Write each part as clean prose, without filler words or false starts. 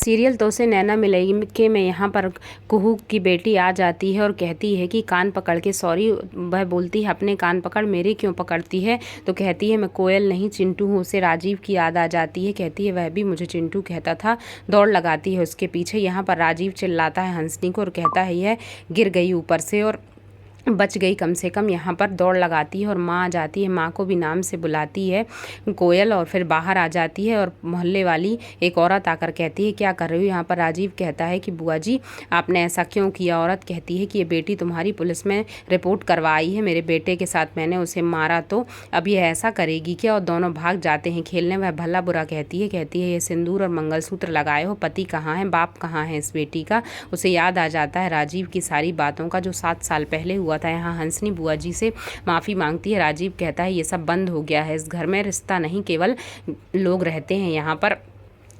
Serial तो से नैना मिलेगी के में यहाँ पर कुहू की बेटी आ जाती है और कहती है कि कान पकड़ के सॉरी। वह बोलती है अपने कान पकड़, मेरे क्यों पकड़ती है? तो कहती है मैं कोयल नहीं चिंटू हूँ। उसे राजीव की याद आ जाती है, कहती है वह भी मुझे चिंटू कहता था। दौड़ लगाती है उसके पीछे। यहाँ पर राजीव चिल्लाता है हंसनी को और कहता है यह गिर गई ऊपर से और बच गई कम से कम। यहाँ पर दौड़ लगाती है और माँ आ जाती है, माँ को भी नाम से बुलाती है कोयल और फिर बाहर आ जाती है। और मोहल्ले वाली एक औरत आकर कहती है क्या कर रही हो यहाँ पर? राजीव कहता है कि बुआ जी आपने ऐसा क्यों किया? औरत कहती है कि ये बेटी तुम्हारी पुलिस में रिपोर्ट करवाई है, मेरे बेटे के साथ मैंने उसे मारा तो अब ये ऐसा करेगी क्या? और दोनों भाग जाते हैं खेलने। वह भला बुरा कहती है ये सिंदूर और मंगलसूत्र लगाए हो, पति कहाँ है, बाप कहाँ है इस बेटी का? उसे याद आ जाता है राजीव की सारी बातों का जो 7 साल पहले हुआ था। यहाँ हंसनी बुआ जी से माफ़ी मांगती है। राजीव कहता है ये सब बंद हो गया है, इस घर में रिश्ता नहीं केवल लोग रहते हैं, यहाँ पर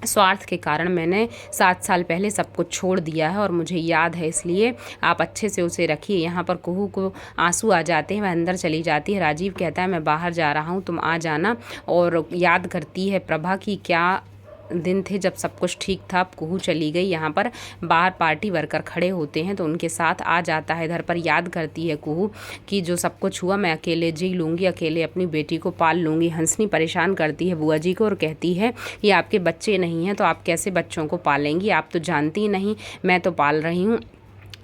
स्वार्थ के कारण मैंने 7 साल पहले सब कुछ छोड़ दिया है और मुझे याद है, इसलिए आप अच्छे से उसे रखिए। यहाँ पर कुहू को आंसू आ जाते हैं, वह अंदर चली जाती है। राजीव कहता है मैं बाहर जा रहा हूँ, तुम आ जाना। और याद करती है प्रभा की क्या दिन थे जब सब कुछ ठीक था। अब कुहू चली गई। यहाँ पर बाहर पार्टी वर्कर खड़े होते हैं तो उनके साथ आ जाता है। इधर पर याद करती है कुहू कि जो सब कुछ हुआ मैं अकेले जी लूँगी, अकेले अपनी बेटी को पाल लूँगी। हंसनी परेशान करती है बुआ जी को और कहती है ये आपके बच्चे नहीं हैं तो आप कैसे बच्चों को पालेंगी? आप तो जानती ही नहीं, मैं तो पाल रही हूँ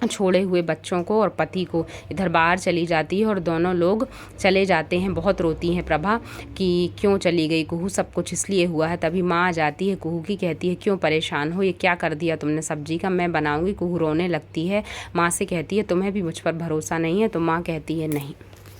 छोड़े हुए बच्चों को और पति को। इधर बाहर चली जाती है और दोनों लोग चले जाते हैं। बहुत रोती हैं प्रभा कि क्यों चली गई कुहू, सब कुछ इसलिए हुआ है। तभी माँ आ जाती है कुहू की, कहती है क्यों परेशान हो, ये क्या कर दिया तुमने सब्जी का, मैं बनाऊंगी। कुहू रोने लगती है, माँ से कहती है तुम्हें भी मुझ पर भरोसा नहीं है? तो माँ कहती है नहीं।